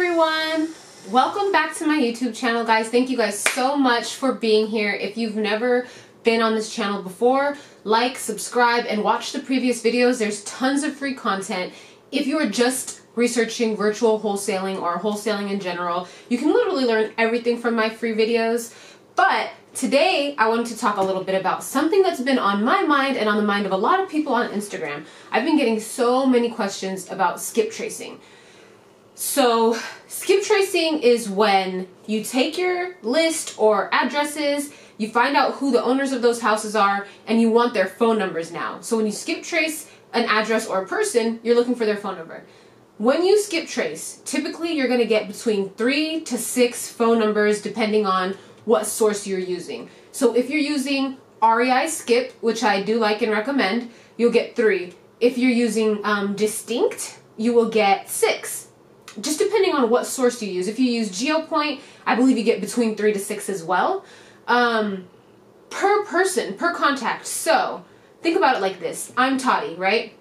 everyone! Welcome back to my YouTube channel, guys. Thank you guys so much for being here. If you've never been on this channel before, like, subscribe, and watch the previous videos. There's tons of free content. If you are just researching virtual wholesaling or wholesaling in general, you can literally learn everything from my free videos. But today, I wanted to talk a little bit about something that's been on my mind and on the mind of a lot of people on Instagram. I've been getting so many questions about skip tracing. So, skip tracing is when you take your list or addresses, you find out who the owners of those houses are, and you want their phone numbers now. So when you skip trace an address or a person, you're looking for their phone number. When you skip trace, typically you're going to get between 3 to 6 phone numbers depending on what source you're using. So if you're using REI Skip, which I do like and recommend, you'll get 3. If you're using Distinct, you will get 6. Just depending on what source you use. If you use GeoPoint, I believe you get between 3 to 6 as well. Per person, per contact. So, think about it like this. I'm Toddy, right?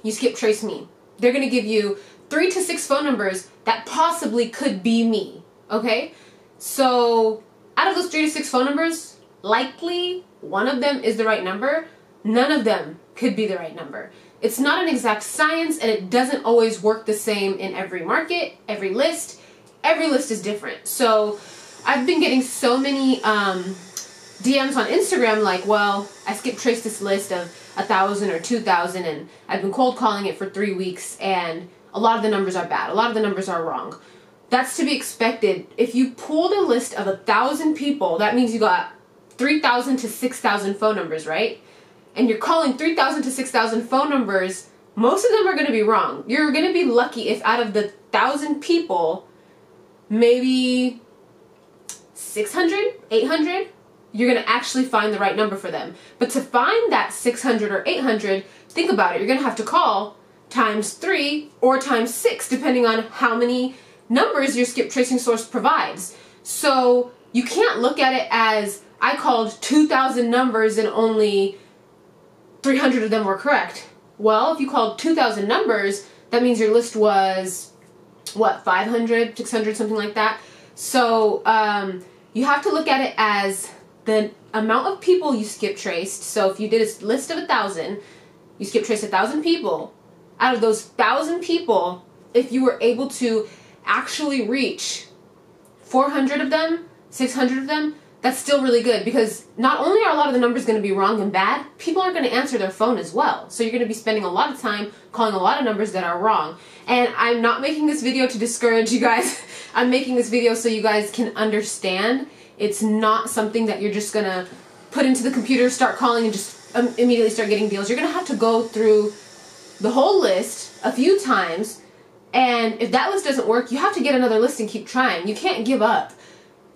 You skip trace me. They're going to give you 3 to 6 phone numbers that possibly could be me. Okay? So, out of those 3 to 6 phone numbers, likely one of them is the right number. None of them could be the right number. It's not an exact science, and it doesn't always work the same in every market, every list. Every list is different. So I've been getting so many DMs on Instagram like, well, I skip traced this list of 1,000 or 2,000, and I've been cold calling it for 3 weeks, and a lot of the numbers are bad. A lot of the numbers are wrong. That's to be expected. If you pulled a list of 1,000 people, that means you got 3,000 to 6,000 phone numbers, right? And you're calling 3,000 to 6,000 phone numbers, most of them are going to be wrong. You're going to be lucky if out of the 1,000 people, maybe 600, 800, you're going to actually find the right number for them. But to find that 600 or 800, think about it. You're going to have to call times 3 or times 6, depending on how many numbers your skip tracing source provides. So you can't look at it as, I called 2,000 numbers and only 300 of them were correct. Well, if you called 2,000 numbers, that means your list was, what, 500, 600, something like that. So you have to look at it as the amount of people you skip traced. So if you did a list of 1,000, you skip traced 1,000 people. Out of those 1,000 people, if you were able to actually reach 400 of them, 600 of them, that's still really good, because not only are a lot of the numbers going to be wrong and bad, people aren't going to answer their phone as well. So you're going to be spending a lot of time calling a lot of numbers that are wrong. And I'm not making this video to discourage you guys. I'm making this video so you guys can understand. It's not something that you're just going to put into the computer, start calling, and just immediately start getting deals. You're going to have to go through the whole list a few times, and if that list doesn't work, you have to get another list and keep trying. You can't give up.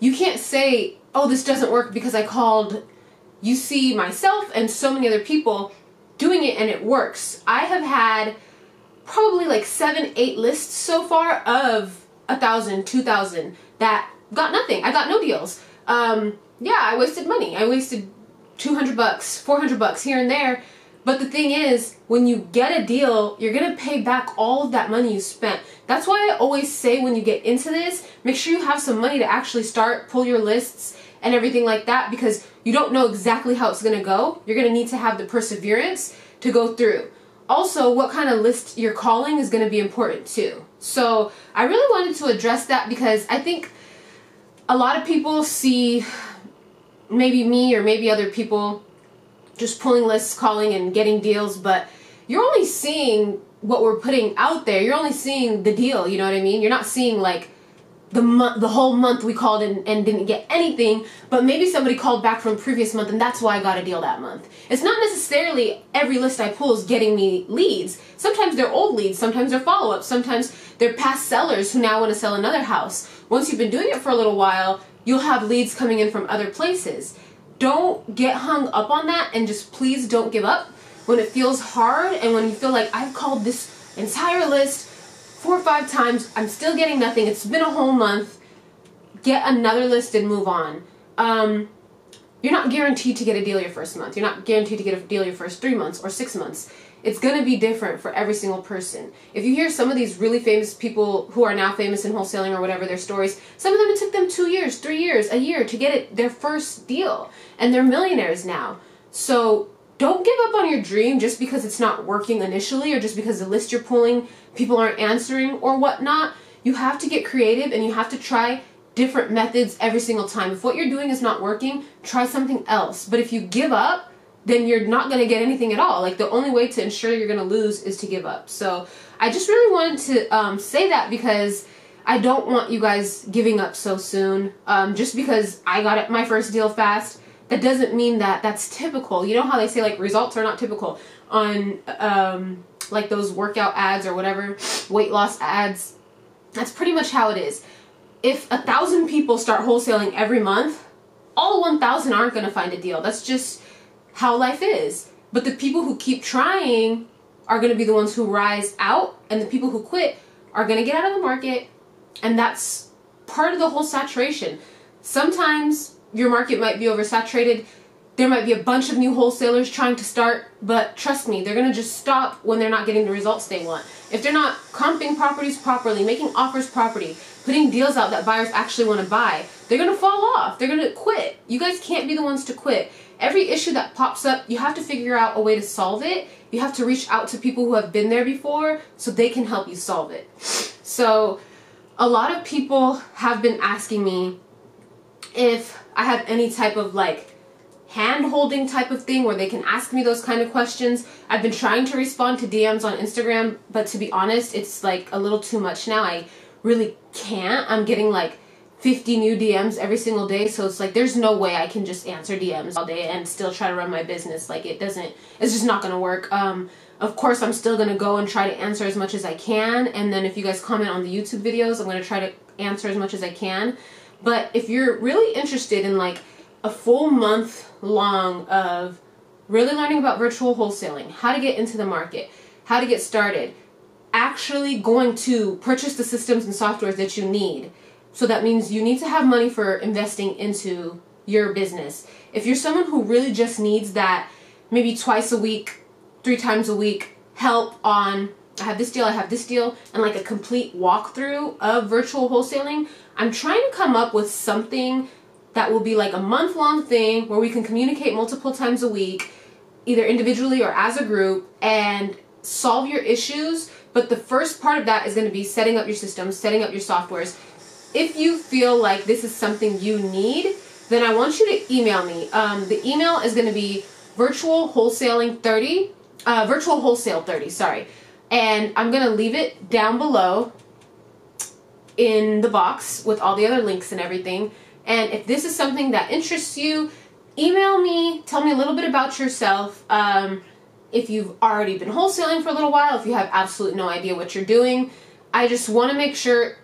You can't say, oh, this doesn't work because I called. You see myself and so many other people doing it, and it works. I have had probably like 7, 8 lists so far of 1,000, 2,000 that got nothing. I got no deals. Yeah, I wasted money. I wasted $200, $400 here and there. But the thing is, when you get a deal, you're going to pay back all of that money you spent. That's why I always say when you get into this, make sure you have some money to actually start, pull your lists and everything like that, because you don't know exactly how it's going to go. You're going to need to have the perseverance to go through. Also, what kind of list you're calling is going to be important too. So I really wanted to address that, because I think a lot of people see maybe me or maybe other people just pulling lists, calling, and getting deals, but you're only seeing what we're putting out there. You're only seeing the deal, you know what I mean? You're not seeing like the whole month we called and didn't get anything, but maybe somebody called back from previous month and that's why I got a deal that month. It's not necessarily every list I pull is getting me leads. Sometimes they're old leads, sometimes they're follow-ups, sometimes they're past sellers who now want to sell another house. Once you've been doing it for a little while, you'll have leads coming in from other places. Don't get hung up on that, and just please don't give up when it feels hard and when you feel like I've called this entire list 4 or 5 times, I'm still getting nothing, it's been a whole month. Get another list and move on. You're not guaranteed to get a deal your first month. You're not guaranteed to get a deal your first 3 months or 6 months. It's going to be different for every single person. If you hear some of these really famous people who are now famous in wholesaling or whatever, their stories, some of them it took them 2 years, 3 years, a year to get their first deal. And they're millionaires now. So don't give up on your dream just because it's not working initially, or just because the list you're pulling, people aren't answering or whatnot. You have to get creative, and you have to try different methods every single time. If what you're doing is not working, try something else. But if you give up, then you're not going to get anything at all. Like, the only way to ensure you're going to lose is to give up. So I just really wanted to say that, because I don't want you guys giving up so soon. Just because I got my first deal fast, that doesn't mean that that's typical. You know how they say, like, results are not typical on like those workout ads or whatever, weight loss ads. That's pretty much how it is. If 1,000 people start wholesaling every month, all 1,000 aren't going to find a deal. That's just how life is. But the people who keep trying are going to be the ones who rise out, and the people who quit are going to get out of the market. And that's part of the whole saturation. Sometimes your market might be oversaturated. There might be a bunch of new wholesalers trying to start, but trust me, they're going to just stop when they're not getting the results they want. If they're not comping properties properly, making offers properly, putting deals out that buyers actually want to buy, they're going to fall off. They're going to quit. You guys can't be the ones to quit. Every issue that pops up, you have to figure out a way to solve it. You have to reach out to people who have been there before so they can help you solve it. So a lot of people have been asking me if I have any type of like hand-holding type of thing where they can ask me those kind of questions. I've been trying to respond to DMs on Instagram, but to be honest, it's like a little too much now. I really can't. I'm getting like 50 new DMs every single day, so it's like there's no way I can just answer DMs all day and still try to run my business. Like, it's just not gonna work. Of course, I'm still gonna go and try to answer as much as I can, and then if you guys comment on the YouTube videos, I'm gonna try to answer as much as I can. But if you're really interested in like a full month long of really learning about virtual wholesaling, how to get into the market, how to get started, actually going to purchase the systems and softwares that you need. So that means you need to have money for investing into your business. If you're someone who really just needs that maybe twice a week, 3 times a week help on, I have this deal, and like a complete walkthrough of virtual wholesaling, I'm trying to come up with something that will be like a month-long thing where we can communicate multiple times a week, either individually or as a group, and solve your issues. But the first part of that is going to be setting up your systems, setting up your softwares. If you feel like this is something you need, then I want you to email me. The email is going to be virtual wholesale 30, sorry. And I'm going to leave it down below in the box with all the other links and everything. And if this is something that interests you, email me, tell me a little bit about yourself. If you've already been wholesaling for a little while, if you have absolutely no idea what you're doing, I just want to make sure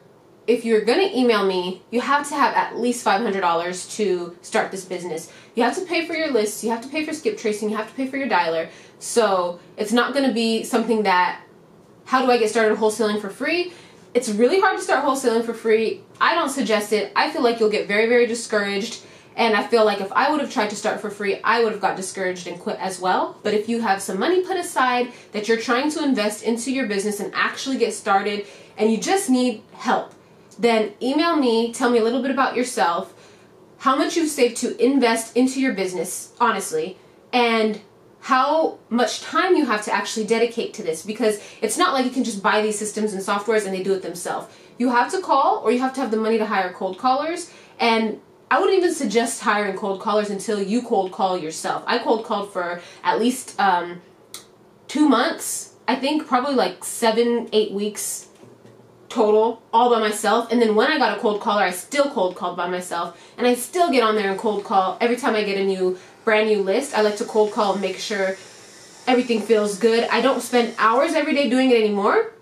if you're going to email me, you have to have at least $500 to start this business. You have to pay for your lists, you have to pay for Skiptracing, you have to pay for your dialer. So it's not going to be something that, how do I get started wholesaling for free? It's really hard to start wholesaling for free. I don't suggest it. I feel like you'll get very, very discouraged. And I feel like if I would have tried to start for free, I would have got discouraged and quit as well. But if you have some money put aside that you're trying to invest into your business and actually get started, and you just need help, then email me, tell me a little bit about yourself, how much you've saved to invest into your business, honestly, and how much time you have to actually dedicate to this, because it's not like you can just buy these systems and softwares and they do it themselves. You have to call, or you have to have the money to hire cold callers, and I wouldn't even suggest hiring cold callers until you cold call yourself. I cold called for at least 2 months, I think probably like 7-8 weeks total, all by myself. And then when I got a cold caller, I still cold called by myself, and I still get on there and cold call every time I get a brand new list. I like to cold call and make sure everything feels good. I don't spend hours every day doing it anymore.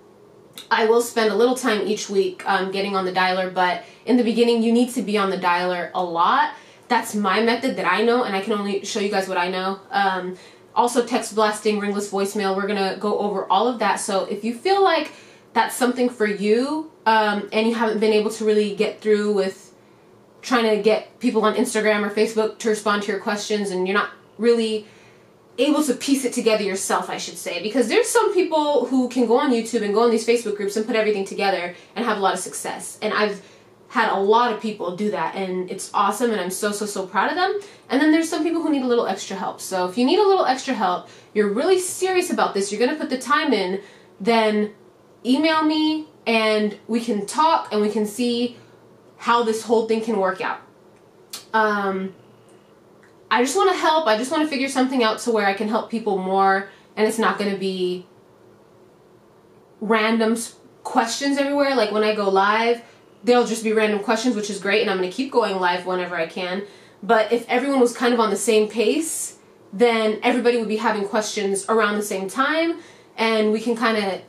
I will spend a little time each week getting on the dialer, but in the beginning you need to be on the dialer a lot. That's my method that I know, and I can only show you guys what I know. Also text blasting, ringless voicemail, we're gonna go over all of that. So if you feel like that's something for you, and you haven't been able to really get through with trying to get people on Instagram or Facebook to respond to your questions, and you're not really able to piece it together yourself, I should say, because there's some people who can go on YouTube and go on these Facebook groups and put everything together and have a lot of success. And I've had a lot of people do that, and it's awesome, and I'm so proud of them. And then there's some people who need a little extra help. So if you need a little extra help, you're really serious about this, you're going to put the time in, then email me and we can talk and we can see how this whole thing can work out. I just want to help. I just want to figure something out to where I can help people more, and it's not going to be random questions everywhere. Like when I go live, they'll just be random questions, which is great, and I'm going to keep going live whenever I can. But if everyone was kind of on the same pace, then everybody would be having questions around the same time, and we can kind of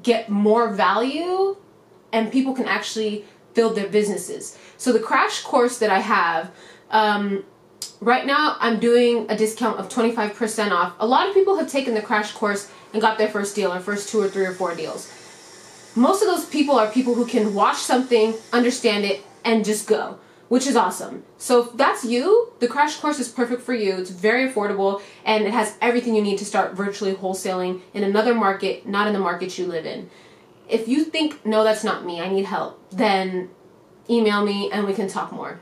get more value, and people can actually build their businesses. So the crash course that I have, right now I'm doing a discount of 25% off. A lot of people have taken the crash course and got their first deal, or first 2 or 3 or 4 deals. Most of those people are people who can watch something, understand it, and just go, which is awesome. So if that's you, the crash course is perfect for you. It's very affordable, and it has everything you need to start virtually wholesaling in another market, not in the market you live in. If you think, no, that's not me, I need help, then email me and we can talk more.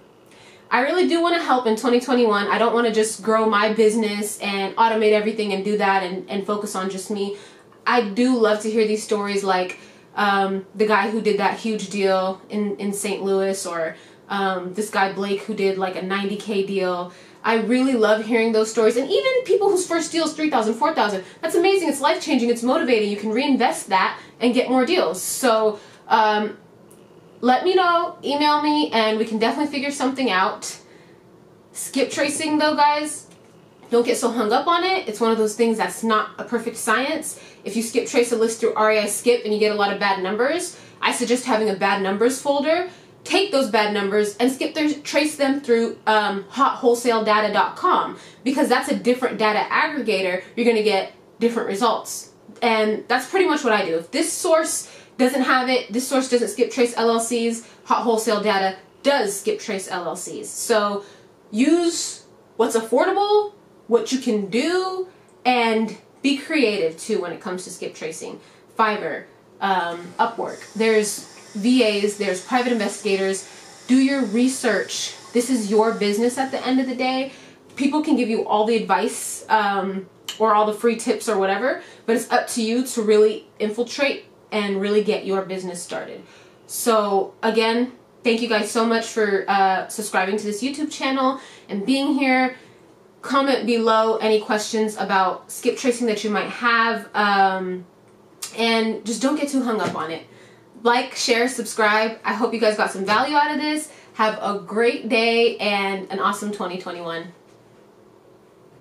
I really do want to help in 2021. I don't want to just grow my business and automate everything and do that and focus on just me. I do love to hear these stories, like the guy who did that huge deal in St. Louis, or this guy Blake who did like a 90K deal. I really love hearing those stories. And even people whose first deal is $3,000, $4,000. That's amazing. It's life-changing. It's motivating. You can reinvest that and get more deals. So let me know. Email me, and we can definitely figure something out. Skip tracing, though, guys, don't get so hung up on it. It's one of those things that's not a perfect science. If you skip trace a list through REI Skip and you get a lot of bad numbers, I suggest having a bad numbers folder. Take those bad numbers and trace them through wholesale.com, because that's a different data aggregator. You're going to get different results. And that's pretty much what I do. If this source doesn't have it, this source doesn't skip trace LLCs, Hot Wholesale Data does skip trace LLCs. So use what's affordable, what you can do, and be creative too when it comes to skip tracing. Fiverr, Upwork, there's VAs, there's private investigators. Do your research. This is your business at the end of the day. People can give you all the advice or all the free tips or whatever, but it's up to you to really infiltrate and really get your business started. So again, thank you guys so much for subscribing to this YouTube channel and being here. Comment below any questions about skip tracing that you might have, and just don't get too hung up on it. Like, share, subscribe. I hope you guys got some value out of this. Have a great day and an awesome 2021.